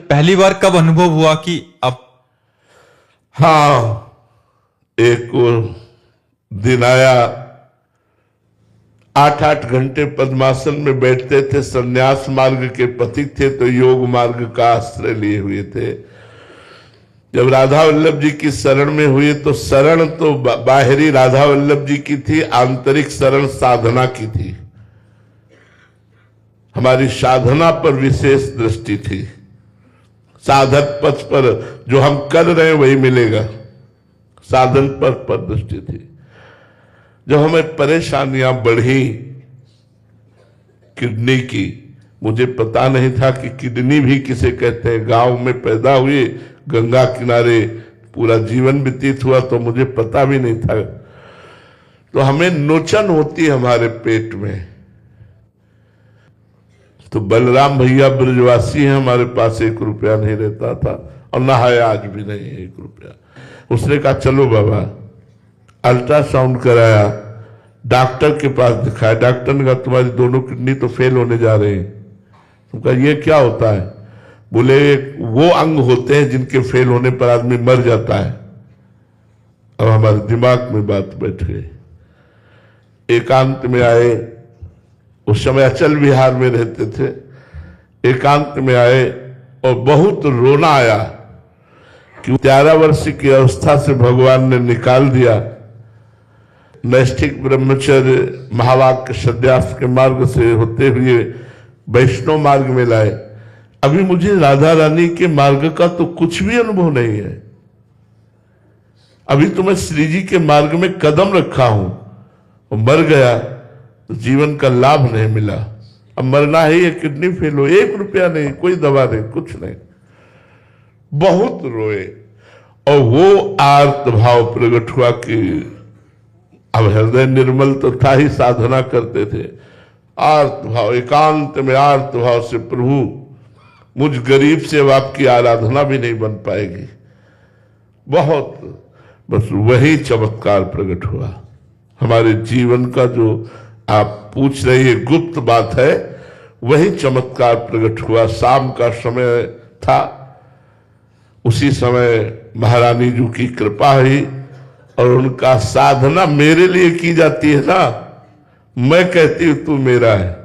पहली बार कब अनुभव हुआ कि अब? हाँ, एक दिन आया, 8-8 घंटे पद्मासन में बैठते थे, संन्यास मार्ग के पथिक थे तो योग मार्ग का आश्रय लिए हुए थे। जब राधा वल्लभ जी की शरण में हुए तो शरण तो बाहरी राधा वल्लभ जी की थी, आंतरिक शरण साधना की थी। हमारी साधना पर विशेष दृष्टि थी। साधक पथ पर जो हम कर रहे हैं वही मिलेगा, साधन पर दृष्टि थी। जब हमें परेशानियां बढ़ी किडनी की, मुझे पता नहीं था कि किडनी भी किसे कहते हैं। गांव में पैदा हुए, गंगा किनारे पूरा जीवन व्यतीत हुआ तो मुझे पता भी नहीं था। तो हमें नोचन होती है हमारे पेट में। तो बलराम भैया ब्रजवासी हैं, हमारे पास 1 रुपया नहीं रहता था और ना है आज भी नहीं 1 रुपया। उसने कहा चलो बाबा, अल्ट्रासाउंड कराया, डॉक्टर के पास दिखाया। डॉक्टर ने कहा तुम्हारी दोनों किडनी तो फेल होने जा रहे हैं। तो कहा ये क्या होता है? बोले वो अंग होते हैं जिनके फेल होने पर आदमी मर जाता है। अब हमारे दिमाग में बात बैठ गई। एकांत में आए, उस समय अचल विहार में रहते थे। एकांत में आए और बहुत रोना आया कि 11 वर्ष की अवस्था से भगवान ने निकाल दिया। नैष्ठिक ब्रह्मचर्य महावाक्य सन्यास के मार्ग से होते हुए वैष्णव मार्ग में लाए। अभी मुझे राधा रानी के मार्ग का तो कुछ भी अनुभव नहीं है। अभी तो मैं श्री जी के मार्ग में कदम रखा हूं और मर गया तो जीवन का लाभ नहीं मिला। अब मरना है, ये किडनी फेल हो, 1 रुपया नहीं, कोई दवा नहीं, कुछ नहीं। बहुत रोए और वो आर्त भाव प्रकट हुआ कि अब हृदय निर्मल तो था ही, साधना करते थे। आर्त भाव, एकांत में आर्त भाव से प्रभु मुझ गरीब से अब आपकी आराधना भी नहीं बन पाएगी। बहुत, बस वही चमत्कार प्रकट हुआ हमारे जीवन का। जो आप पूछ रही है गुप्त बात है, वही चमत्कार प्रकट हुआ। शाम का समय था, उसी समय महारानी जी की कृपा हुई और उनका साधना मेरे लिए की जाती है ना, मैं कहती हूं तू मेरा है।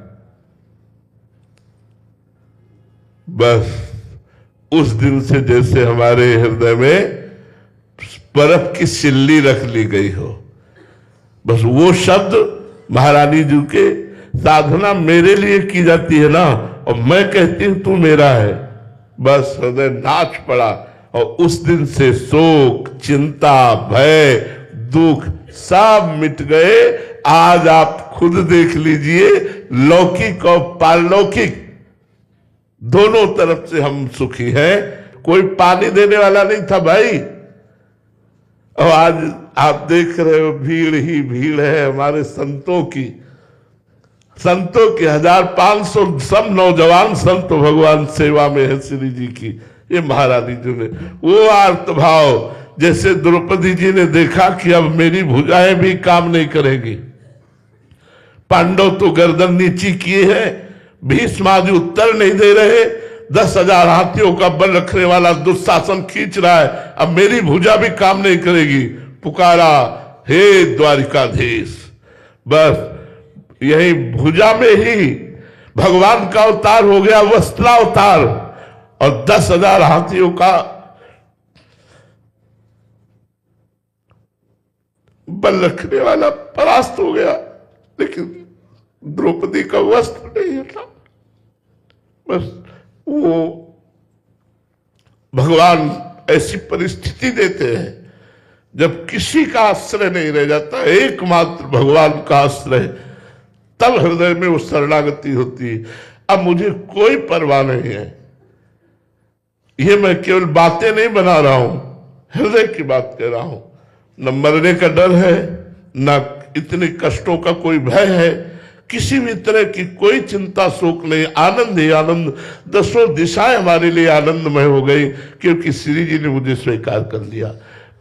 बस उस दिन से जैसे हमारे हृदय में बर्फ की सिल्ली रख ली गई हो। बस वो शब्द महारानी जी के, साधना मेरे लिए की जाती है ना और मैं कहती हूं तू मेरा है। बस हृदय नाच पड़ा और उस दिन से शोक, चिंता, भय, दुख सब मिट गए। आज आप खुद देख लीजिए, लौकिक और पारलौकिक दोनों तरफ से हम सुखी हैं। कोई पानी देने वाला नहीं था भाई। और आज आप देख रहे हो भीड़ ही भीड़ है हमारे संतों की। 1500 सब नौजवान संत भगवान सेवा में है श्री जी की। ये महारानी जी ने वो आर्त भाव, जैसे द्रौपदी जी ने देखा कि अब मेरी भुजाएं भी काम नहीं करेंगी। पांडव तो गर्दन नीची किए हैं, भीष्म आदि उत्तर नहीं दे रहे, 10,000 हाथियों का बल रखने वाला दुशासन खींच रहा है, अब मेरी भुजा भी काम नहीं करेगी। पुकारा, हे द्वारिकाधीश। बस यही भुजा में ही भगवान का अवतार हो गया, वस्त्रा अवतार, और 10,000 हाथियों का बल रखने वाला परास्त हो गया। लेकिन द्रौपदी का वस्त्र नहीं था। बस वो भगवान ऐसी परिस्थिति देते हैं जब किसी का आश्रय नहीं रह जाता, एकमात्र भगवान का आश्रय, तब हृदय में वो शरणागति होती है। अब मुझे कोई परवाह नहीं है, ये मैं केवल बातें नहीं बना रहा हूं, हृदय की बात कह रहा हूं। न मरने का डर है, न इतने कष्टों का कोई भय है, किसी भी तरह की कोई चिंता शोक नहीं, आनंद ही आनंद। 10 दिशाएं हमारे लिए आनंदमय हो गई क्योंकि श्री जी ने मुझे स्वीकार कर लिया,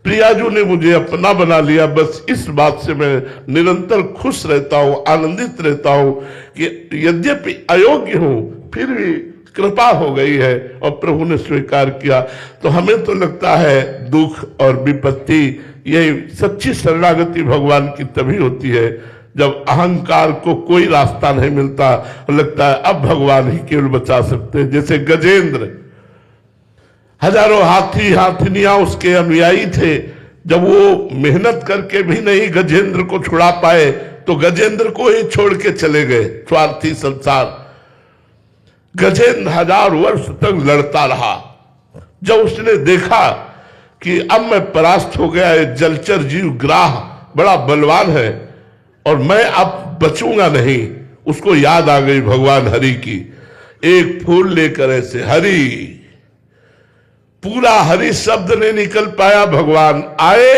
प्रियाजू ने मुझे अपना बना लिया। बस इस बात से मैं निरंतर खुश रहता हूं, आनंदित रहता हूं कि यद्यपि अयोग्य हूं फिर भी कृपा हो गई है और प्रभु ने स्वीकार किया। तो हमें तो लगता है दुख और विपत्ति, ये सच्ची शरणागति भगवान की तभी होती है जब अहंकार को कोई रास्ता नहीं मिलता और लगता है अब भगवान ही केवल बचा सकते हैं। जैसे गजेंद्र, हजारों हाथी हाथिनियां उसके अनुयायी थे, जब वो मेहनत करके भी नहीं गजेंद्र को छुड़ा पाए तो गजेंद्र को ही छोड़ के चले गए स्वार्थी संसार। गजेंद्र 1000 वर्ष तक लड़ता रहा। जब उसने देखा कि अब मैं परास्त हो गया, ये जलचर जीव ग्राह बड़ा बलवान है और मैं अब बचूंगा नहीं, उसको याद आ गई भगवान हरि की। एक फूल लेकर ऐसे हरि, पूरा हरि शब्द नहीं निकल पाया, भगवान आए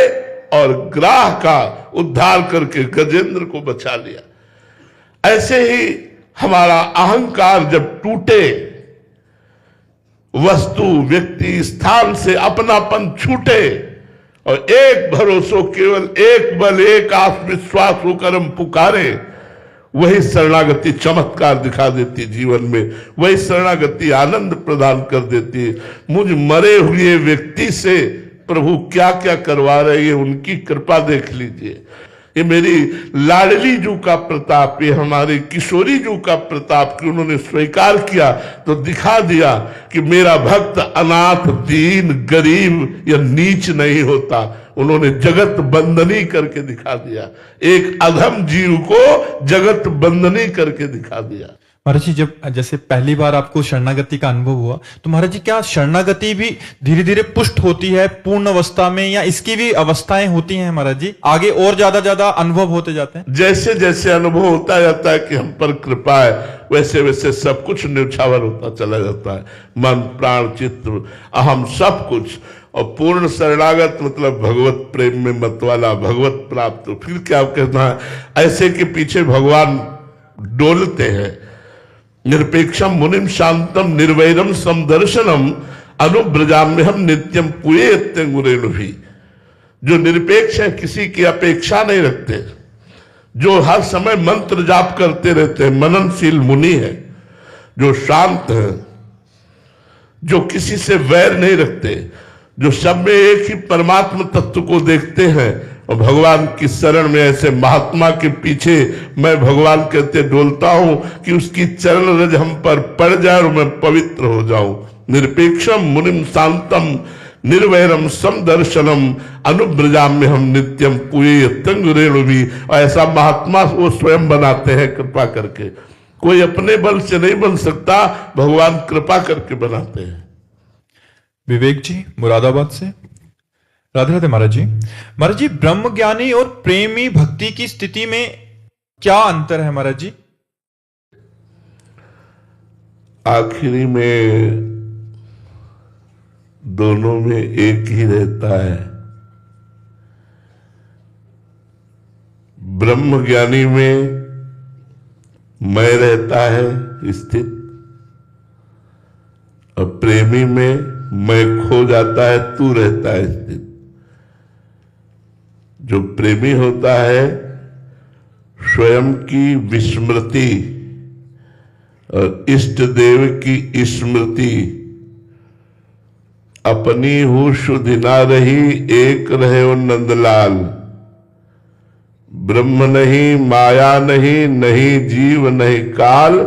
और ग्राह का उद्धार करके गजेंद्र को बचा लिया। ऐसे ही हमारा अहंकार जब टूटे, वस्तु व्यक्ति स्थान से अपनापन छूटे और एक भरोसो केवल एक बल एक आत्मविश्वास होकर हम पुकारे, वही शरणागति चमत्कार दिखा देती जीवन में, वही शरणागति आनंद प्रदान कर देती है। मुझ मरे हुए व्यक्ति से प्रभु क्या क्या करवा रहे हैं, उनकी कृपा देख लीजिए। ये मेरी लाडली जू का प्रताप, ये हमारे किशोरी जू का प्रताप कि उन्होंने स्वीकार किया तो दिखा दिया कि मेरा भक्त अनाथ दीन गरीब या नीच नहीं होता। उन्होंने जगत बंदनी करके दिखा दिया, एक अधम जीव को जगत बंदनी करके दिखा दिया। महाराज जी, जब जैसे पहली बार आपको शरणागति का अनुभव हुआ तो महाराज जी क्या शरणागति भी धीरे धीरे पुष्ट होती है पूर्ण अवस्था में, या इसकी भी अवस्थाएं होती हैं महाराज जी, आगे और ज्यादा अनुभव होते जाते हैं? जैसे जैसे अनुभव होता जाता है कि हम पर कृपा है, वैसे वैसे सब कुछ न्यौछावर होता चला जाता है। मन प्राण चित्त अहम सब कुछ। और पूर्ण शरणागत मतलब भगवत प्रेम में मतवाला, भगवत प्राप्त। फिर क्या कहना है, ऐसे के पीछे भगवान डोलते हैं। निरपेक्षम मुनिम शांतम निर्वैरम समदर्शनम अनुब्रजाम्यहम नित्यम पुयेत्यंगुरेणु भी। जो निरपेक्ष है, किसी की अपेक्षा नहीं रखते, जो हर समय मंत्र जाप करते रहते हैं, मननशील मुनि है, जो शांत है, जो किसी से वैर नहीं रखते, जो सब में एक ही परमात्मा तत्व को देखते हैं और भगवान की शरण में ऐसे महात्मा के पीछे मैं भगवान कहते डोलता हूं कि उसकी चरण रज हम पर पड़ जाए और मैं पवित्र हो जाऊं। निरपेक्षम मुनिम शांतम निर्वैरम समदर्शनम अनुब्रजाम्य हम नित्यम पुये तंगुरेणु भी। ऐसा महात्मा वो स्वयं बनाते हैं कृपा करके, कोई अपने बल से नहीं बन सकता, भगवान कृपा करके बनाते हैं। विवेक जी मुरादाबाद से, राधे राधे महाराज जी। महाराज जी, ब्रह्म ज्ञानी और प्रेमी भक्ति की स्थिति में क्या अंतर है महाराज जी? आखिरी में दोनों में एक ही रहता है। ब्रह्म ज्ञानी में मैं रहता है स्थित और प्रेमी में मैं खो जाता है, तू रहता है स्थित। जो प्रेमी होता है स्वयं की विस्मृति और इष्ट देव की स्मृति, अपनी हूं शुद्ध ना रही एक रहे ओ नंदलाल। ब्रह्म नहीं माया नहीं, नहीं जीव नहीं काल,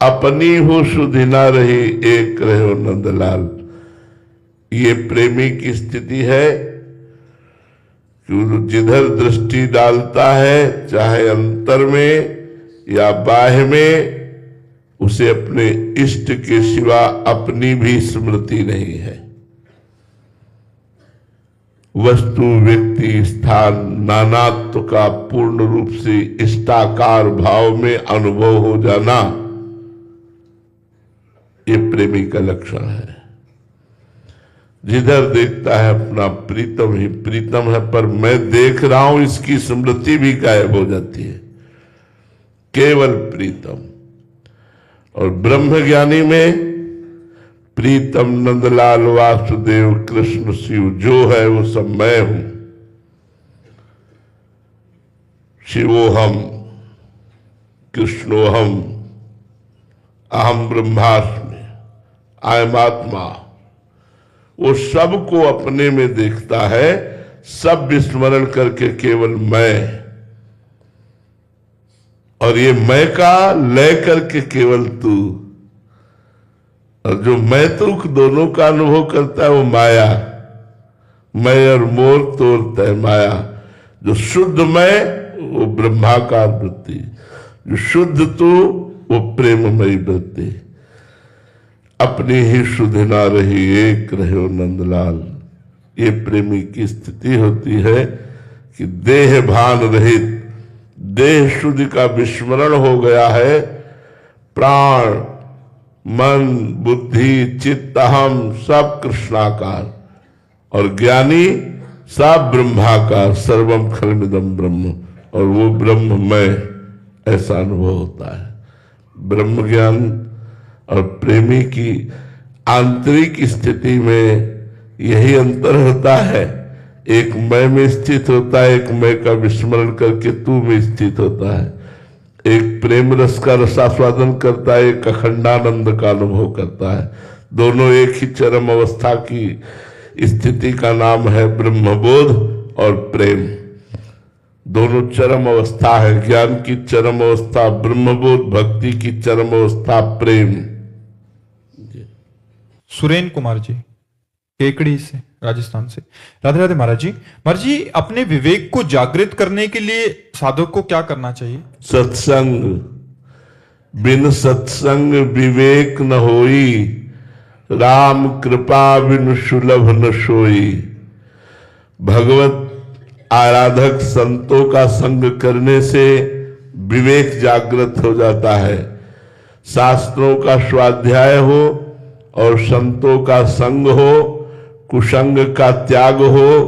अपनी हो शुद्ध ना रही एक रहे ओ नंदलाल। ये प्रेमी की स्थिति है कि जिधर दृष्टि डालता है, चाहे अंतर में या बाह्य में, उसे अपने इष्ट के सिवा अपनी भी स्मृति नहीं है। वस्तु व्यक्ति स्थान नानात्व का पूर्ण रूप से इष्टाकार भाव में अनुभव हो जाना, ये प्रेमी का लक्षण है। जिधर देखता है अपना प्रीतम ही प्रीतम है, पर मैं देख रहा हूं इसकी स्मृति भी गायब हो जाती है, केवल प्रीतम। और ब्रह्म ज्ञानी में प्रीतम नंदलाल वासुदेव कृष्ण शिव जो है वो सब मैं हूं। शिवोहम कृष्णोहम अहम ब्रह्मास्मि आई एम आत्मा। वो सबको अपने में देखता है, सब विस्मरण करके केवल मैं, और ये मैं का लय करके केवल तू। और जो मैं तू दोनों का अनुभव करता है वो माया, मैं और मोर तोड़ता है माया। जो शुद्ध मैं वो ब्रह्माकार वृत्ति, जो शुद्ध तू वो प्रेममयी वृत्ति। अपनी ही शुद्ध ना रही एक रहे नंदलाल। ये प्रेमी की स्थिति होती है कि देह भान रहित, देह शुद्धि का विस्मरण हो गया है। प्राण, मन, बुद्धि, चित्त, अहम सब कृष्णाकार, और ज्ञानी सब ब्रह्माकार। सर्वम खलमिदम ब्रह्म, और वो ब्रह्म मैं, ऐसा अनुभव होता है। ब्रह्म ज्ञान और प्रेमी की आंतरिक स्थिति में यही अंतर होता है। एक मैं में स्थित होता है, एक मैं का विस्मरण करके तू में स्थित होता है। एक प्रेम रस का रसास्वादन करता है, एक अखंडानंद का अनुभव करता है। दोनों एक ही चरम अवस्था की स्थिति का नाम है ब्रह्मबोध और प्रेम। दोनों चरम अवस्था है। ज्ञान की चरम अवस्था ब्रह्मबोध, भक्ति की चरम अवस्था प्रेम। सुरेन कुमार जी, केकड़ी से, राजस्थान से। राधे राधे महाराज जी। महाराज जी, अपने विवेक को जागृत करने के लिए साधक को क्या करना चाहिए? सत्संग। बिन सत्संग विवेक न होई, राम कृपा बिन सुलभ न सोई। भगवत आराधक संतों का संग करने से विवेक जागृत हो जाता है। शास्त्रों का स्वाध्याय हो और संतों का संग हो, कुसंग का त्याग हो,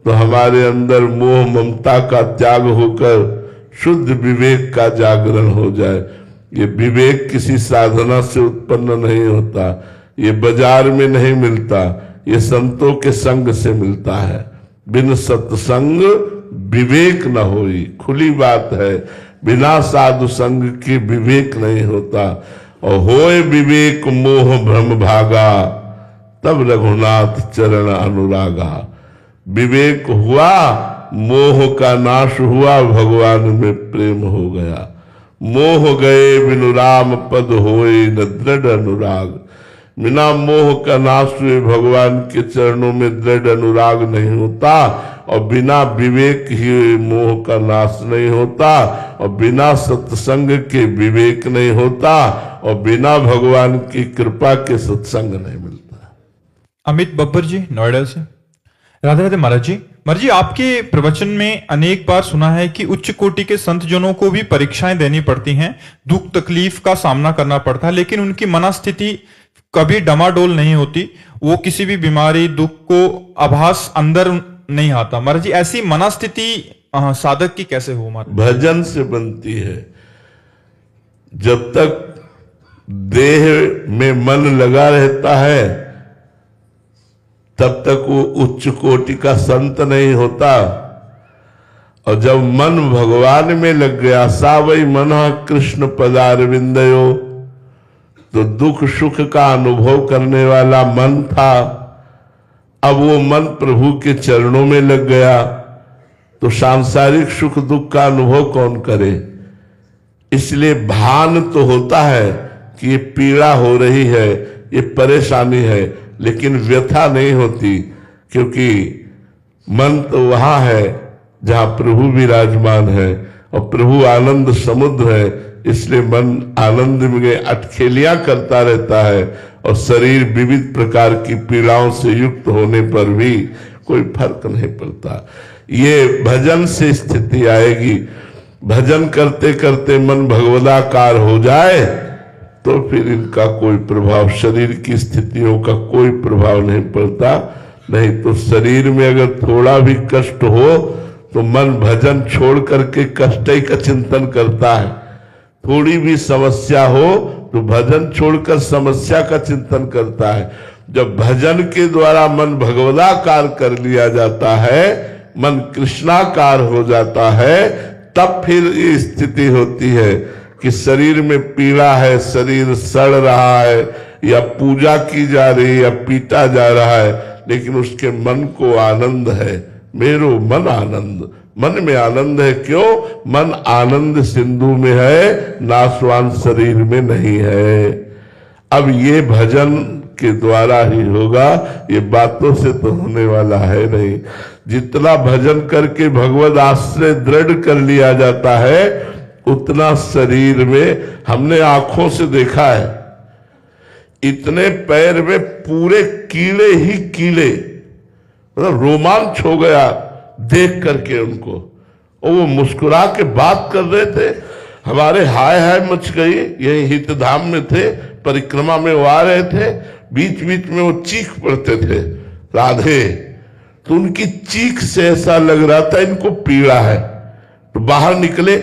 तो हमारे अंदर मोह ममता का त्याग होकर शुद्ध विवेक का जागरण हो जाए। ये विवेक किसी साधना से उत्पन्न नहीं होता, ये बाजार में नहीं मिलता, ये संतों के संग से मिलता है। बिन सत्संग विवेक न होई, खुली बात है। बिना साधु संग के विवेक नहीं होता। और होए विवेक मोह भ्रम भागा, तब रघुनाथ चरण अनुरागा। विवेक हुआ, मोह का नाश हुआ, भगवान में प्रेम हो गया। मोह गए बिनु राम पद होए न दृढ़ अनुराग। बिना मोह का नाश हुए भगवान के चरणों में दृढ़ अनुराग नहीं होता, और बिना विवेक ही मोह का नाश नहीं होता, और बिना सत्संग के विवेक नहीं होता, और बिना भगवान की कृपा के सत्संग नहीं मिलता। अमित बब्बर जी, नोएडा से। राधे राधे महाराज जी। महाराज जी, आपके प्रवचन में अनेक बार सुना है कि उच्च कोटि के संत जनों को भी परीक्षाएं देनी पड़ती हैं, दुख तकलीफ का सामना करना पड़ता है, लेकिन उनकी मनस्थिति कभी डमाडोल नहीं होती। वो किसी भी बीमारी, दुख को आभास अंदर नहीं आता। महाराज जी, ऐसी मनस्थिति साधक की कैसे हो? महाराज, भजन से बनती है। जब तक देह में मन लगा रहता है तब तक वो उच्च कोटि का संत नहीं होता। और जब मन भगवान में लग गया, सा वही मन कृष्ण पदारविंदयो, तो दुख सुख का अनुभव करने वाला मन था। अब वो मन प्रभु के चरणों में लग गया, तो सांसारिक सुख दुख का अनुभव कौन करे? इसलिए भान तो होता है कि ये पीड़ा हो रही है, ये परेशानी है, लेकिन व्यथा नहीं होती, क्योंकि मन तो वहां है जहां प्रभु विराजमान है, और प्रभु आनंद समुद्र है। इसलिए मन आनंद में अटखेलियां करता रहता है, और शरीर विविध प्रकार की पीड़ाओं से युक्त होने पर भी कोई फर्क नहीं पड़ता। ये भजन से स्थिति आएगी। भजन करते करते मन भगवदाकार हो जाए तो फिर इनका कोई प्रभाव, शरीर की स्थितियों का कोई प्रभाव नहीं पड़ता। नहीं तो शरीर में अगर थोड़ा भी कष्ट हो तो मन भजन छोड़ करके कष्ट ही का चिंतन करता है। थोड़ी भी समस्या हो तो भजन छोड़कर समस्या का चिंतन करता है। जब भजन के द्वारा मन भगवदाकार कर लिया जाता है, मन कृष्णाकार हो जाता है, तब फिर ये स्थिति होती है कि शरीर में पीड़ा है, शरीर सड़ रहा है, या पूजा की जा रही है या पीटा जा रहा है, लेकिन उसके मन को आनंद है। मेरो मन आनंद, मन में आनंद है। क्यों? मन आनंद सिंधु में है, नाशवान शरीर में नहीं है। अब ये भजन के द्वारा ही होगा, ये बातों से तो होने वाला है नहीं। जितना भजन करके भगवत आश्रय दृढ़ कर लिया जाता है, उतना शरीर में, हमने आंखों से देखा है, इतने पैर में पूरे कीड़े ही कीड़े, मतलब रोमांच हो गया देख करके उनको। और वो मुस्कुरा के बात कर रहे थे, हमारे हाय हाय मच गई। यही हितधाम में थे, परिक्रमा में वो आ रहे थे, बीच बीच में वो चीख पड़ते थे राधे, तो उनकी चीख से ऐसा लग रहा था इनको पीड़ा है। तो बाहर निकले,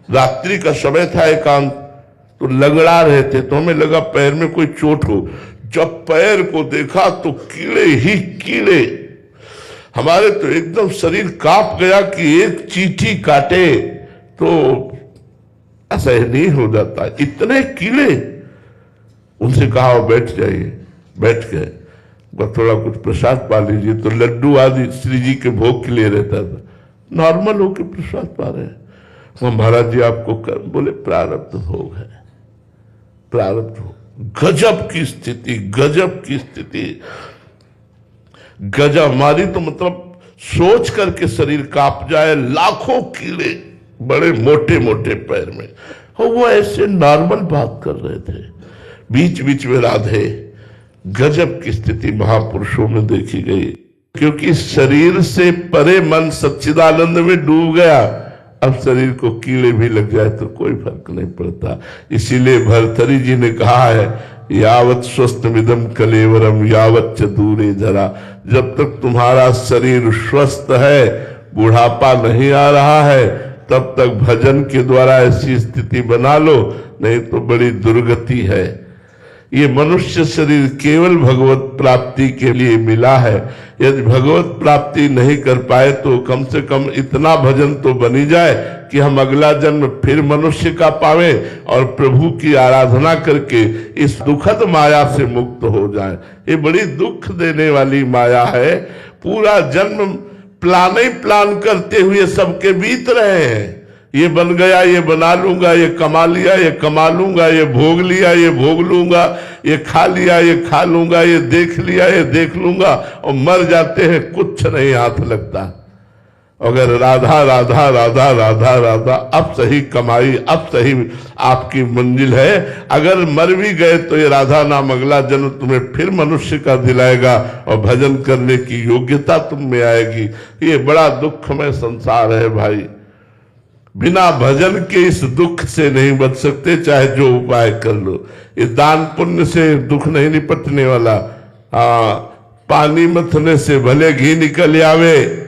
रात्रि का समय था एकांत, तो लगड़ा रहे थे, तो हमें लगा पैर में कोई चोट हो। जब पैर को देखा तो कीड़े ही कीड़े, हमारे तो एकदम शरीर कांप गया कि एक चींटी काटे तो ऐसा नहीं हो जाता, इतने कीड़े। उनसे कहा बैठ जाइए, बैठ गए। थोड़ा कुछ प्रसाद पा लीजिए, तो लड्डू आदि श्री जी के भोग के लिए रहता था, नॉर्मल होके प्रसाद पा रहे हैं। वो महाराज जी आपको कर, बोले प्रारब्ध भोग है, प्रारब्ध भोग। गजब की स्थिति, गजब की स्थिति, गजब। हमारी तो मतलब सोच करके शरीर कांप जाए, लाखों कीड़े बड़े मोटे मोटे पैर में, और वो ऐसे नॉर्मल बात कर रहे थे। बीच बीच में राधे, गजब की स्थिति महापुरुषों में देखी गई। क्योंकि शरीर से परे मन सच्चिदानंद में डूब गया। अब शरीर को कीड़े भी लग जाए तो कोई फर्क नहीं पड़ता। इसीलिए भर्तरी जी ने कहा है, यावत स्वस्थ मिदम कलेवरम यावत च दूरे जरा। जब तक तुम्हारा शरीर स्वस्थ है, बुढ़ापा नहीं आ रहा है, तब तक भजन के द्वारा ऐसी स्थिति बना लो, नहीं तो बड़ी दुर्गति है। ये मनुष्य शरीर केवल भगवत प्राप्ति के लिए मिला है। यदि भगवत प्राप्ति नहीं कर पाए तो कम से कम इतना भजन तो बनी जाए कि हम अगला जन्म फिर मनुष्य का पावे और प्रभु की आराधना करके इस दुखद माया से मुक्त हो जाए। ये बड़ी दुख देने वाली माया है। पूरा जन्म प्लान ही प्लान करते हुए सबके बीत रहे हैं। ये बन गया, ये बना लूंगा, ये कमा लिया, ये कमा लूंगा, ये भोग लिया, ये भोग लूंगा, ये खा लिया, ये खा लूंगा, ये देख लिया, ये देख लूंगा, और मर जाते हैं, कुछ नहीं हाथ लगता। अगर राधा राधा राधा राधा राधा, अब सही कमाई, अब सही आपकी मंजिल है। अगर मर भी गए तो ये राधा नाम अगला जन्म तुम्हें फिर मनुष्य का दिलाएगा और भजन करने की योग्यता तुम में आएगी। ये बड़ा दुखमय संसार है भाई। बिना भजन के इस दुख से नहीं बच सकते, चाहे जो उपाय कर लो। ये दान पुण्य से दुख नहीं निपटने वाला। पानी मथने से भले घी निकल आवे,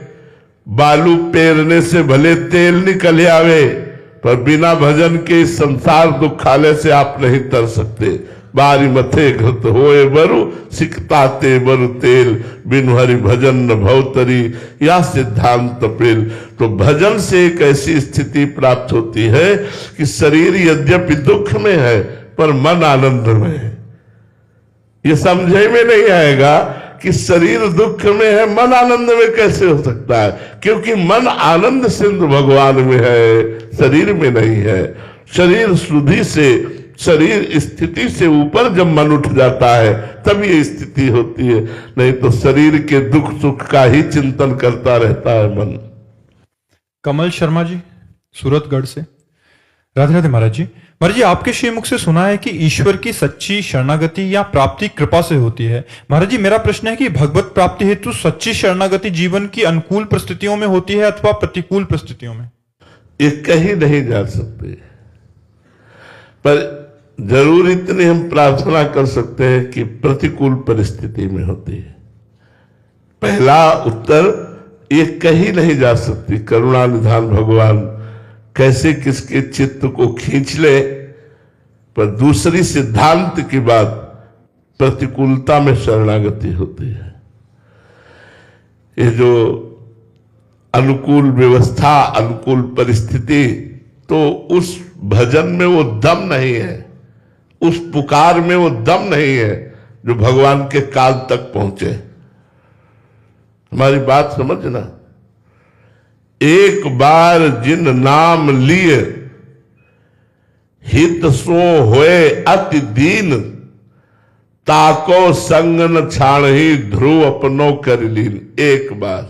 बालू पेरने से भले तेल निकल आवे, पर बिना भजन के इस संसार दुखालय से आप नहीं तर सकते। बारी मथे घृत होए बरु, सिकताते बरु तेल, बिनु हरि भजन न भवतरी, या सिद्धांत पेल। तो भजन से एक ऐसी स्थिति प्राप्त होती है कि शरीर यद्यपि दुख में है पर मन आनंद में है। ये समझे में नहीं आएगा कि शरीर दुख में है, मन आनंद में कैसे हो सकता है? क्योंकि मन आनंद सिंधु भगवान में है, शरीर में नहीं है। शरीर शुद्धि से, शरीर स्थिति से ऊपर जब मन उठ जाता है तब ये स्थिति होती है, नहीं तो शरीर के दुख सुख का ही चिंतन करता रहता है मन। कमल शर्मा जी, सूरतगढ़ से। राधे राधे महाराज जी। महाराज जी, आपके श्रीमुख से सुना है कि ईश्वर की सच्ची शरणागति या प्राप्ति कृपा से होती है। महाराज जी, मेरा प्रश्न है कि भगवत प्राप्ति हेतु सच्ची शरणागति जीवन की अनुकूल परिस्थितियों में होती है अथवा प्रतिकूल परिस्थितियों में? ये कहीं नहीं जा सकते, पर जरूर इतनी हम प्रार्थना कर सकते हैं कि प्रतिकूल परिस्थिति में होती है। पहला उत्तर, ये कहीं नहीं जा सकती। करुणा निधान भगवान कैसे किसके चित्त को खींच ले। पर दूसरी सिद्धांत की बात, प्रतिकूलता में शरणागति होती है। ये जो अनुकूल व्यवस्था, अनुकूल परिस्थिति, तो उस भजन में वो दम नहीं है, उस पुकार में वो दम नहीं है जो भगवान के काल तक पहुंचे। हमारी बात समझना, एक बार जिन नाम लिए हित सो होए अति दीन, ताको संग न छाणही ध्रुव अपनो कर लीन। एक बार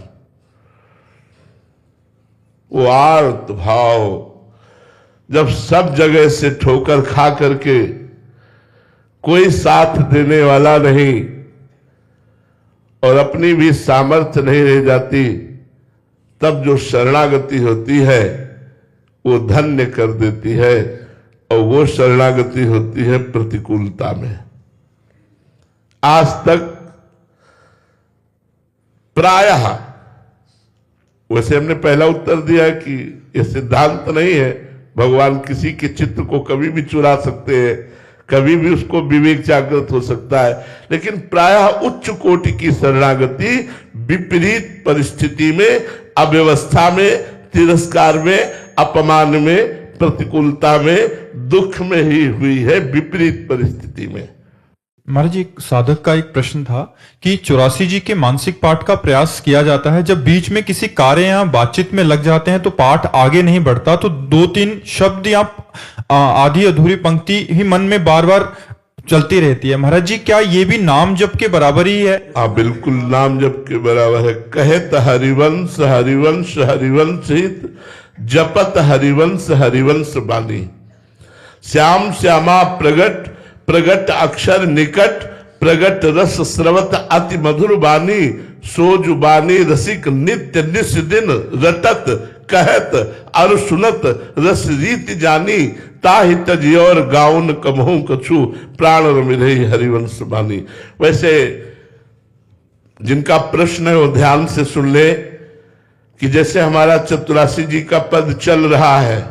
वो आर्त भाव, जब सब जगह से ठोकर खा करके कोई साथ देने वाला नहीं और अपनी भी सामर्थ्य नहीं रह जाती, तब जो शरणागति होती है वो धन्य कर देती है। और वो शरणागति होती है प्रतिकूलता में। आज तक प्रायः, वैसे हमने पहला उत्तर दिया है कि यह सिद्धांत नहीं है, भगवान किसी के चित्त को कभी भी चुरा सकते हैं, कभी भी उसको विवेक जागृत हो सकता है, लेकिन प्रायः उच्च कोटि की शरणागति विपरीत परिस्थिति में, अव्यवस्था में, तिरस्कार में, अपमान में, प्रतिकूलता में, दुख में ही हुई है, विपरीत परिस्थिति में। महाराज जी, एक साधक का एक प्रश्न था कि 84 जी के मानसिक पाठ का प्रयास किया जाता है, जब बीच में किसी कार्य या बातचीत में लग जाते हैं तो पाठ आगे नहीं बढ़ता, तो 2-3 शब्द या आधी अधूरी पंक्ति ही मन में बार बार चलती रहती है। महाराज जी, क्या ये भी नाम जप के बराबर ही है? बिल्कुल नाम जप के बराबर है। कहत हरिवंश हरिवंश हरिवंश हित, जपत हरिवंश हरिवंश बानी। श्याम श्यामा प्रगट प्रगट अक्षर निकट, प्रगट रस स्रवत अति मधुर बानी। सोज बानी रसिक नित्य निस दिन, रटत कहत और सुनत रस रीति जानी। ताहि तजी और गाउन कमहु कछु, प्राण रमिरहि हरिवंश बानी। वैसे जिनका प्रश्न है वो ध्यान से सुन ले कि जैसे हमारा 84 जी का पद चल रहा है,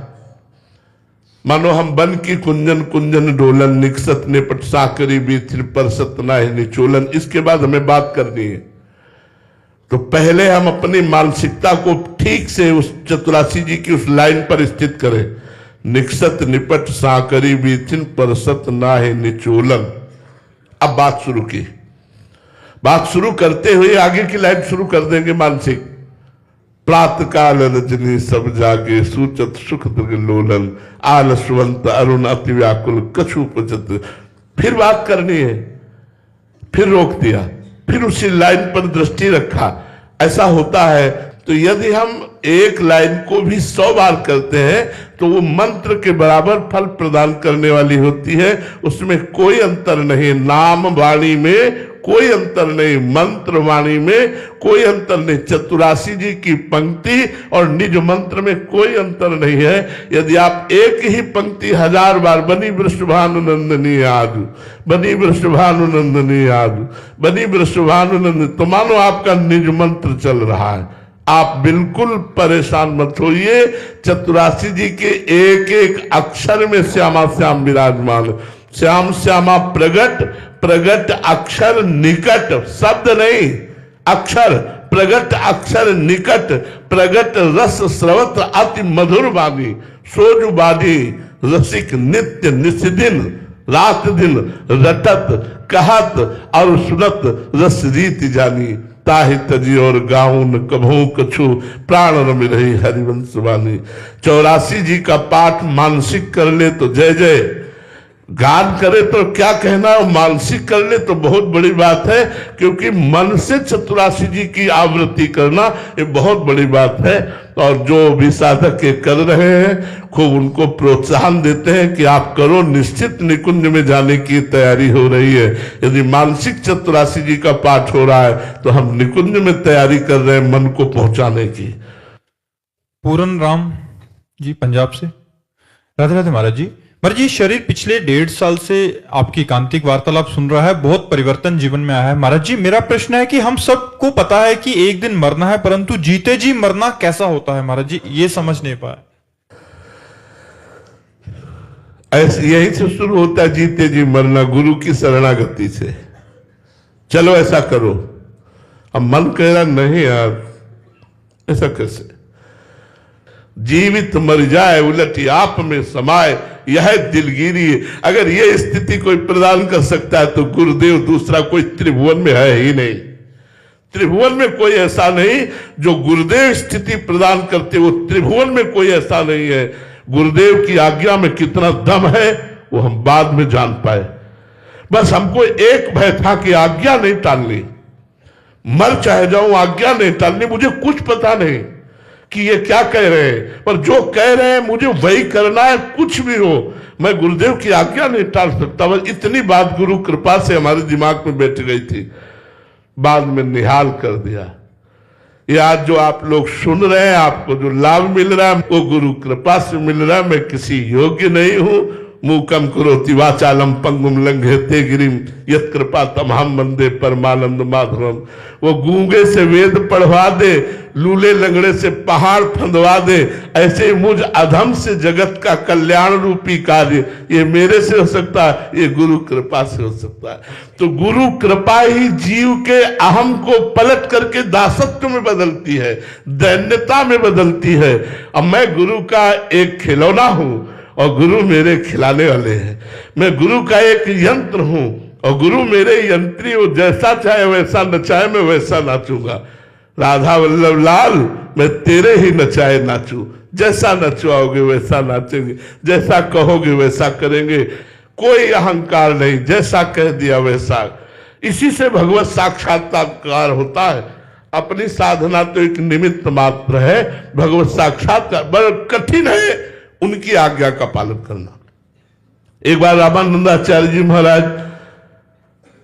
मानो हम बन की कुंजन कुंजन डोलन, निकसत निपट साकरी बीथिर परसत नाहि निचोलन। इसके बाद हमें बात करनी है, तो पहले हम अपनी मानसिकता को ठीक से उस 84 जी की उस लाइन पर स्थित करें। निकसत निपट साकरी बीथिन परसत नाहि निचोलन। अब बात शुरू की, बात शुरू करते हुए आगे की लाइन शुरू कर देंगे मानसिक। प्रात काल रजनी सब जागे, सूचत सुख दृग लोलन, आलसवंत अरुण अति व्याकुल कछु उपजत। फिर बात करनी है, फिर रोक दिया, फिर उसी लाइन पर दृष्टि रखा। ऐसा होता है। तो यदि हम एक लाइन को भी 100 बार करते हैं तो वो मंत्र के बराबर फल प्रदान करने वाली होती है। उसमें कोई अंतर नहीं, नाम वाणी में कोई अंतर नहीं, मंत्र वाणी में कोई अंतर नहीं। 84 जी की पंक्ति और निज मंत्र में कोई अंतर नहीं है। यदि आप एक ही पंक्ति 1000 बार बनी वृषभानुनंदनी आज, बनी वृषभानुनंदनी आज, बनी वृषभानुनंदनी, तो मानो आपका निज मंत्र चल रहा है। आप बिल्कुल परेशान मत होइए। 84 जी के एक एक अक्षर में श्यामा श्याम विराजमान। श्याम श्यामा प्रगट प्रगट अक्षर निकट, शब्द नहीं अक्षर, प्रगट अक्षर निकट, प्रगट रस स्रवत अति मधुर बानी। सोज बानी रसिक नित्य निस्दिन, रात दिन रटत कहत और सुनत रस रीति जानी। ताहि तजी और गाउन कभू कछु, प्राण रमिरहि हरिवंश बानी। 84 जी का पाठ मानसिक कर ले तो जय जय, गान करे तो क्या कहना, मानसिक कर ले तो बहुत बड़ी बात है। क्योंकि मन से 84 जी की आवृत्ति करना ये बहुत बड़ी बात है। और जो भी साधक ये कर रहे हैं खूब उनको प्रोत्साहन देते हैं कि आप करो, निश्चित निकुंज में जाने की तैयारी हो रही है। यदि मानसिक 84 जी का पाठ हो रहा है तो हम निकुंज में तैयारी कर रहे हैं मन को पहुंचाने की। पूरन राम जी पंजाब से, राधे राधे महाराज जी। महाराज जी, शरीर पिछले 1.5 साल से आपकी एकांतिक वार्तालाप सुन रहा है, बहुत परिवर्तन जीवन में आया है। महाराज जी, मेरा प्रश्न है कि हम सबको पता है कि एक दिन मरना है, परंतु जीते जी मरना कैसा होता है महाराज जी, ये समझ नहीं पाए। ऐसे यही से शुरू होता है जीते जी मरना, गुरु की शरणागति से। चलो ऐसा करो, अब मन कह रहा नहीं यार ऐसा कैसे, जीवित मर जाए उलटी आप में समाये, यह दिलगिरी है। अगर यह स्थिति कोई प्रदान कर सकता है तो गुरुदेव दूसरा कोई त्रिभुवन में है ही नहीं। त्रिभुवन में कोई ऐसा नहीं जो गुरुदेव स्थिति प्रदान करते, वो त्रिभुवन में कोई ऐसा नहीं है। गुरुदेव की आज्ञा में कितना दम है वो हम बाद में जान पाए। बस हमको एक भय था कि आज्ञा नहीं टालनी, मर चाहे जाऊं आज्ञा नहीं टालनी। मुझे कुछ पता नहीं कि ये क्या कह रहे हैं, पर जो कह रहे हैं मुझे वही करना है, कुछ भी हो। मैं गुरुदेव की आज्ञा नहीं टाल सकता। बस इतनी बात गुरु कृपा से हमारे दिमाग में बैठ गई थी, बाद में निहाल कर दिया। ये आज जो आप लोग सुन रहे हैं, आपको जो लाभ मिल रहा है वो गुरु कृपा से मिल रहा है। मैं किसी योग्य नहीं हूं। मूकम करोति वाचालम पंगुम लंघयते गिरिम यत् कृपा तमहम वंदे परमानंद माधवम। वो गूंगे से वेद पढ़वा दे, लूले लंगड़े से पहाड़ फंदवा दे, ऐसे ही मुझ अधम से जगत का कल्याण रूपी कार्य ये मेरे से हो सकता है, ये गुरु कृपा से हो सकता है। तो गुरु कृपा ही जीव के अहम को पलट करके दासत्व में बदलती है, दैन्यता में बदलती है। अब मैं गुरु का एक खिलौना हूं और गुरु मेरे खिलाने वाले हैं। मैं गुरु का एक यंत्र हूं और गुरु मेरे यंत्री। वो जैसा चाहे वैसा नचाए, मैं वैसा नाचूंगा। राधा वल्लभ लाल, मैं तेरे ही नचाए नाचू। जैसा नचवाओगे वैसा नाचेंगे, जैसा कहोगे वैसा करेंगे। कोई अहंकार नहीं, जैसा कह दिया वैसा। इसी से भगवत साक्षात्कार होता है। अपनी साधना तो एक निमित्त मात्र है, भगवत साक्षात्कार बड़ा कठिन है। उनकी आज्ञा का पालन करना। एक बार रामानंदाचार्य जी महाराज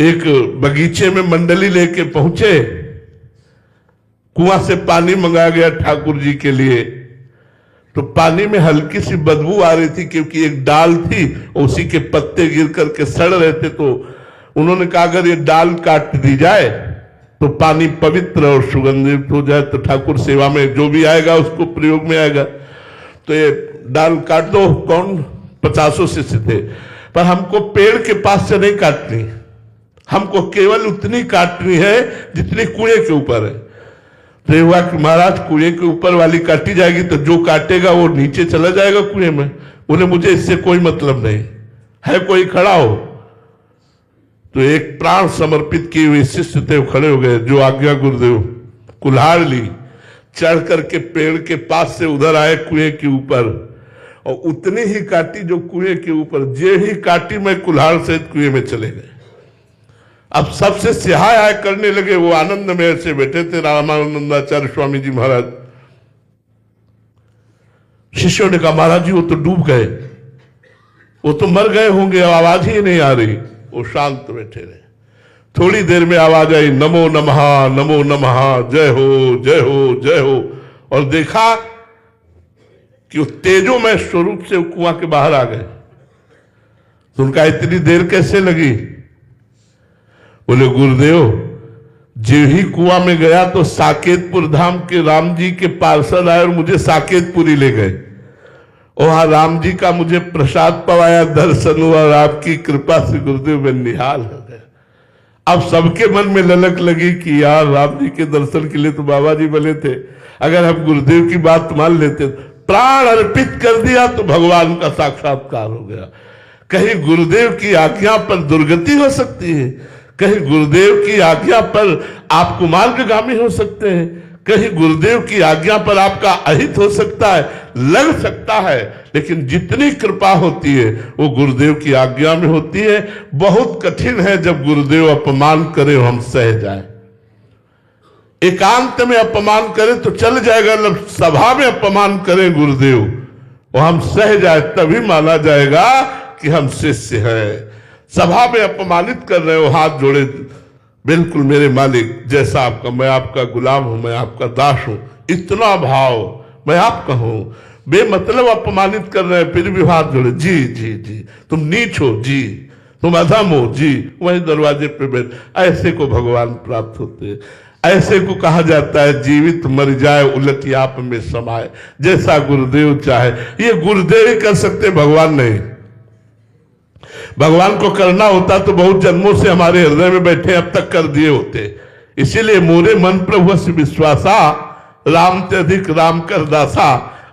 एक बगीचे में मंडली लेके पहुंचे। कुआं से पानी मंगाया गया ठाकुर जी के लिए। तो पानी में हल्की सी बदबू आ रही थी, क्योंकि एक डाल थी उसी के पत्ते गिर करके सड़ रहे थे। तो उन्होंने कहा अगर ये डाल काट दी जाए तो पानी पवित्र और सुगंधित हो जाए, तो ठाकुर सेवा में जो भी आएगा उसको प्रयोग में आएगा। तो ये डाल काट दो। कौन 50 शिष्य थे, पर हमको पेड़ के पास से नहीं काटनी, हमको केवल उतनी काटनी है जितनी कुएं के ऊपर है। तो ये हुआ कि महाराज कुएं के ऊपर वाली काटी जाएगी तो जो काटेगा वो नीचे चला जाएगा कुएं में। बोले मुझे इससे कोई मतलब नहीं है, कोई खड़ा हो। तो एक प्राण समर्पित किए हुए शिष्य थे, वो खड़े हो गए। जो आज्ञा गुरुदेव। कुल्हाड़ ली, चढ़ करके पेड़ के पास से उधर आए कुएं के ऊपर, और उतनी ही काटी जो कुएं के ऊपर। जे ही काटी मैं कुल्हाड़ से कुएं में चले गए। अब सबसे सिहाय आय करने लगे। वो आनंद में ऐसे बैठे थे रामानंदाचार्य स्वामी जी महाराज। शिष्यों ने कहा महाराज जी वो तो डूब गए, वो तो मर गए होंगे, आवाज ही नहीं आ रही। वो शांत बैठे रहे। थोड़ी देर में आवाज आई, नमो नमः नमो नमः, जय हो जय हो जय हो। और देखा कि वो तेजोमय स्वरूप से कुआं के बाहर आ गए। तो उनका इतनी देर कैसे लगी? बोले गुरुदेव जो ही कुआं में गया तो साकेतपुर धाम के राम जी के पार्षद आए और मुझे साकेतपुरी ले गए। वहां राम जी का मुझे प्रसाद पवाया, दर्शन हुआ और आपकी कृपा से गुरुदेव में निहाल हो गया। अब सबके मन में ललक लगी कि यार राम जी के दर्शन के लिए तो बाबा जी बोले थे, अगर हम गुरुदेव की बात मान लेते, प्राण अर्पित कर दिया तो भगवान का साक्षात्कार हो गया। कहीं गुरुदेव की आज्ञा पर दुर्गति हो सकती है, कहीं गुरुदेव की आज्ञा पर आप कुमार्गगामी हो सकते हैं, कहीं गुरुदेव की आज्ञा पर आपका अहित हो सकता है, लग सकता है। लेकिन जितनी कृपा होती है वो गुरुदेव की आज्ञा में होती है। बहुत कठिन है जब गुरुदेव अपमान करे हम सह जाए। एकांत में अपमान करें तो चल जाएगा, जब सभा में अपमान करें गुरुदेव और हम सह जाए तभी माना जाएगा कि हम शिष्य हैं। सभा में अपमानित कर रहे हो, हाथ जोड़े, बिल्कुल मेरे मालिक जैसा आपका, मैं आपका गुलाम हूं, मैं आपका दास हूं, इतना भाव, मैं आपका हूं। बेमतलब अपमानित कर रहे हैं, फिर भी हाथ जोड़े, जी जी जी, तुम नीच हो जी, तुम अधम हो जी, वही दरवाजे पे बैठ। ऐसे को भगवान प्राप्त होते हैं। ऐसे को कहा जाता है जीवित मर जाए उलट आप में समाये, जैसा गुरुदेव चाहे। ये गुरुदेव ही कर सकते, भगवान नहीं। भगवान को करना होता तो बहुत जन्मों से हमारे हृदय में बैठे अब तक कर दिए होते। इसीलिए मोरे मन प्रभु से विश्वासा, राम ते अधिक राम कर दासा।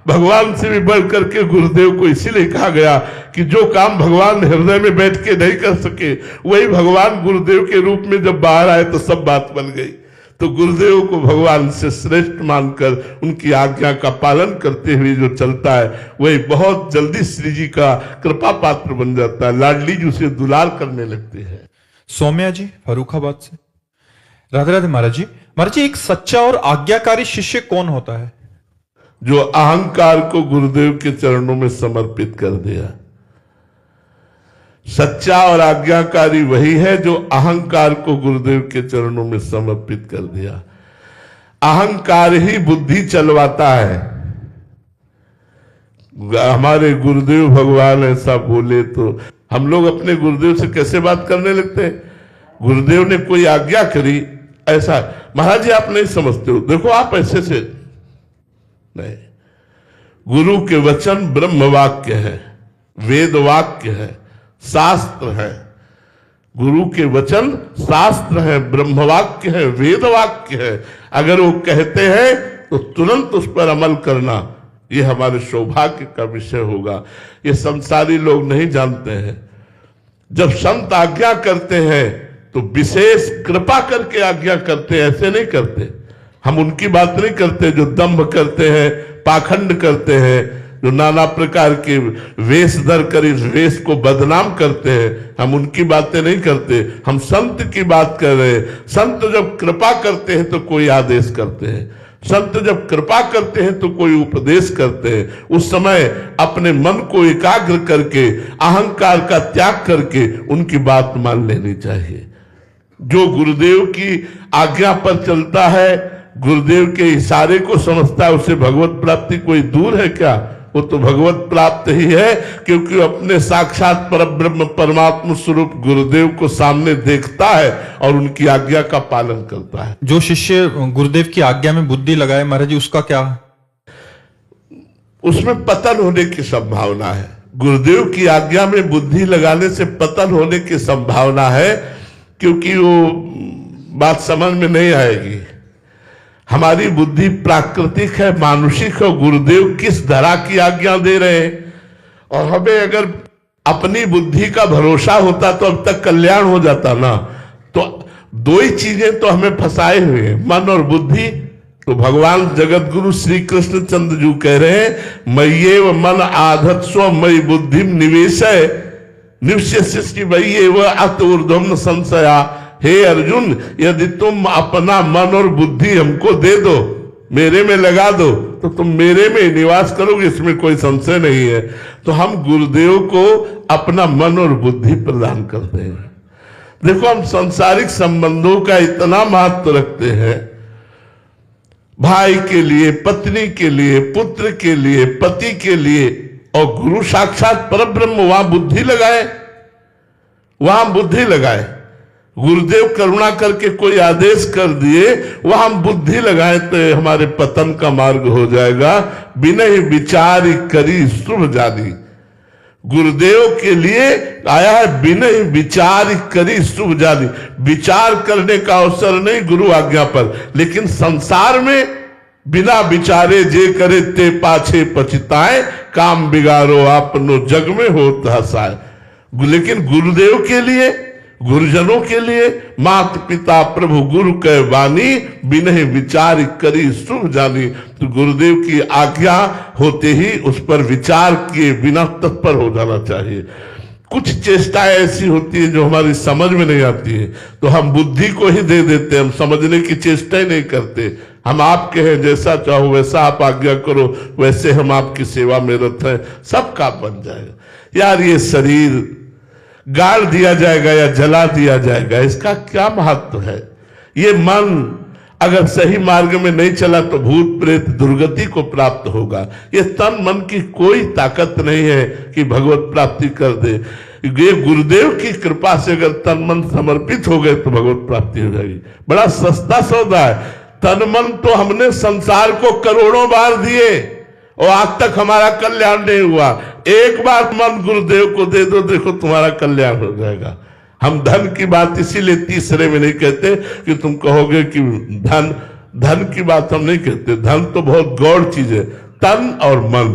भगवान से भी बढ़ करके गुरुदेव को इसीलिए कहा गया कि जो काम भगवान हृदय में बैठ के नहीं कर सके, वही भगवान गुरुदेव के रूप में जब बाहर आए तो सब बात बन गई। तो गुरुदेव को भगवान से श्रेष्ठ मानकर उनकी आज्ञा का पालन करते हुए जो चलता है, वही बहुत जल्दी श्री जी का कृपा पात्र बन जाता है। लाडली जी उसे दुलार करने लगते हैं। सौम्या जी फर्रुखाबाद से। राधे राधे महाराज जी। महाराज जी, एक सच्चा और आज्ञाकारी शिष्य कौन होता है? जो अहंकार को गुरुदेव के चरणों में समर्पित कर दिया। सच्चा और आज्ञाकारी वही है जो अहंकार को गुरुदेव के चरणों में समर्पित कर दिया। अहंकार ही बुद्धि चलवाता है। हमारे गुरुदेव भगवान ऐसा बोले तो हम लोग अपने गुरुदेव से कैसे बात करने लगते हैं? गुरुदेव ने कोई आज्ञा करी, ऐसा महाराज जी आप नहीं समझते हो, देखो आप ऐसे से नहीं। गुरु के वचन ब्रह्म वाक्य है, वेद वाक्य है, शास्त्र है। गुरु के वचन शास्त्र है, ब्रह्म वाक्य है, वेद वाक्य है। अगर वो कहते हैं तो तुरंत उस पर अमल करना, ये हमारे सौभाग्य का विषय होगा। ये संसारी लोग नहीं जानते हैं। जब संत आज्ञा करते हैं तो विशेष कृपा करके आज्ञा करते हैं, ऐसे नहीं करते। हम उनकी बात नहीं करते जो दंभ करते हैं, पाखंड करते हैं, जो नाना प्रकार के वेश धर कर इस वेश को बदनाम करते हैं, हम उनकी बातें नहीं करते। हम संत की बात कर रहे हैं। संत जब कृपा करते हैं तो कोई आदेश करते हैं, संत जब कृपा करते हैं तो कोई उपदेश करते हैं। उस समय अपने मन को एकाग्र करके, अहंकार का त्याग करके उनकी बात मान लेनी चाहिए। जो गुरुदेव की आज्ञा पर चलता है, गुरुदेव के इशारे को समझता है, उसे भगवत प्राप्ति कोई दूर है क्या? वो तो भगवत प्राप्त ही है, क्योंकि अपने साक्षात परब्रह्म परमात्मा स्वरूप गुरुदेव को सामने देखता है और उनकी आज्ञा का पालन करता है। जो शिष्य गुरुदेव की आज्ञा में बुद्धि लगाए महाराज जी, उसका क्या? उसमें पतन होने की संभावना है। गुरुदेव की आज्ञा में बुद्धि लगाने से पतन होने की संभावना है, क्योंकि वो बात समझ में नहीं आएगी। हमारी बुद्धि प्राकृतिक है, मानुषिक है। गुरुदेव किस धरा की आज्ञा दे रहे हैं, और हमें अगर अपनी बुद्धि का भरोसा होता तो अब तक कल्याण हो जाता ना। तो दो ही चीजें तो हमें फंसाए हुए हैं, मन और बुद्धि। तो भगवान जगत गुरु श्री कृष्ण चंद्र जी कह रहे हैं, मय्येव मन आधत्स्व मयि बुद्धि निवेश निश्चय वही अत ऊर्ध्वम संशया। हे अर्जुन, यदि तुम अपना मन और बुद्धि हमको दे दो, मेरे में लगा दो, तो तुम मेरे में निवास करोगे, इसमें कोई संशय नहीं है। तो हम गुरुदेव को अपना मन और बुद्धि प्रदान करते हैं। देखो, हम सांसारिक संबंधों का इतना महत्व रखते हैं, भाई के लिए, पत्नी के लिए, पुत्र के लिए, पति के लिए, और गुरु साक्षात परब्रह्म, वहां बुद्धि लगाए, वहां बुद्धि लगाए। गुरुदेव करुणा करके कोई आदेश कर दिए, वहां हम बुद्धि लगाए तो हमारे पतन का मार्ग हो जाएगा। बिना ही विचार करी शुभ जानी। गुरुदेव के लिए आया है, बिना ही विचार करी शुभ जानी। विचार करने का अवसर नहीं गुरु आज्ञा पर, लेकिन संसार में बिना विचारे जे करे ते पाछे पछताए, काम बिगाड़ो आपनो जग में होता हसाए। लेकिन गुरुदेव के लिए, गुरुजनों के लिए, माता पिता प्रभु गुरु कह वाणी, बिना विचार करी शुभ जानी। तो गुरुदेव की आज्ञा होते ही उस पर विचार किए बिना तत्पर हो जाना चाहिए। कुछ चेष्टाएं ऐसी होती है जो हमारी समझ में नहीं आती है, तो हम बुद्धि को ही दे देते हैं, हम समझने की चेष्टा ही नहीं करते। हम आपके हैं, जैसा चाहो वैसा आप आज्ञा करो, वैसे हम आपकी सेवा में रत हैं, सब काम बन जाएगा। यार, ये शरीर गाड़ दिया जाएगा या जला दिया जाएगा, इसका क्या महत्व है? ये मन अगर सही मार्ग में नहीं चला तो भूत प्रेत दुर्गति को प्राप्त होगा। ये तन मन की कोई ताकत नहीं है कि भगवत प्राप्ति कर दे। ये गुरुदेव की कृपा से अगर तन मन समर्पित हो गए तो भगवत प्राप्ति हो जाएगी। बड़ा सस्ता सौदा है। तन मन तो हमने संसार को करोड़ों बार दिए और आज तक हमारा कल्याण नहीं हुआ। एक बार मन गुरुदेव को दे दो, देखो तुम्हारा कल्याण हो जाएगा। हम धन की बात इसीलिए तीसरे में नहीं कहते कि तुम कहोगे कि धन की बात हम नहीं कहते। धन तो बहुत गौड़ चीज है। तन और मन।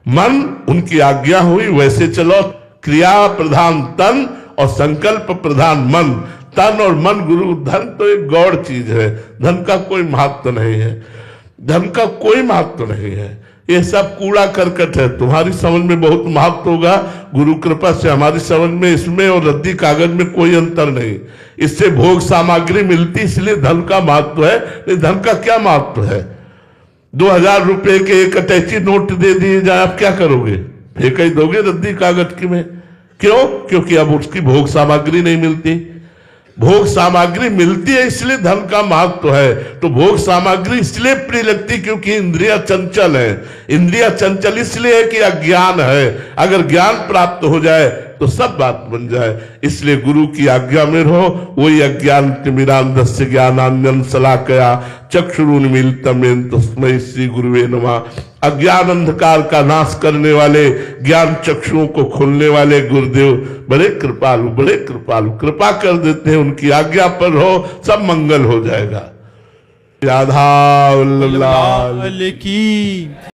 मन उनकी आज्ञा हुई वैसे चलो, क्रिया प्रधान तन और संकल्प प्रधान मन। तन और मन गुरु। धन तो एक गौड़ चीज है, धन का कोई महत्व नहीं है, धन का कोई महत्व नहीं है, ये सब कूड़ा करकट है। तुम्हारी समझ में बहुत महत्व होगा, गुरु कृपा से हमारी समझ में इसमें और रद्दी कागज में कोई अंतर नहीं। इससे भोग सामग्री मिलती इसलिए धन का महत्व है, नहीं धन का क्या महत्व है। 2000 रुपए के एक अटैची नोट दे दिए जाए, आप क्या करोगे? फेंक ही दोगे रद्दी कागज की में। क्यों? क्योंकि अब उसकी भोग सामग्री नहीं मिलती। भोग सामग्री मिलती है इसलिए धन का महत्व है। तो भोग सामग्री इसलिए प्रिय लगती क्योंकि इंद्रिया चंचल है। इंद्रिया चंचल इसलिए है कि अज्ञान है। अगर ज्ञान प्राप्त हो जाए तो सब बात बन जाए। इसलिए गुरु की आज्ञा में रहो। वही अज्ञान तिमिरांधस्य ज्ञानांजन शलाकया चक्षुरुन्मीलितम् येन तस्मै श्री गुरुवे नमः। अज्ञान अंधकार का नाश करने वाले, ज्ञान चक्षुओं को खोलने वाले गुरुदेव बड़े कृपालु, बड़े कृपालु, कृपा कर देते हैं। उनकी आज्ञा पर रहो, सब मंगल हो जाएगा। राधा वल्लभ की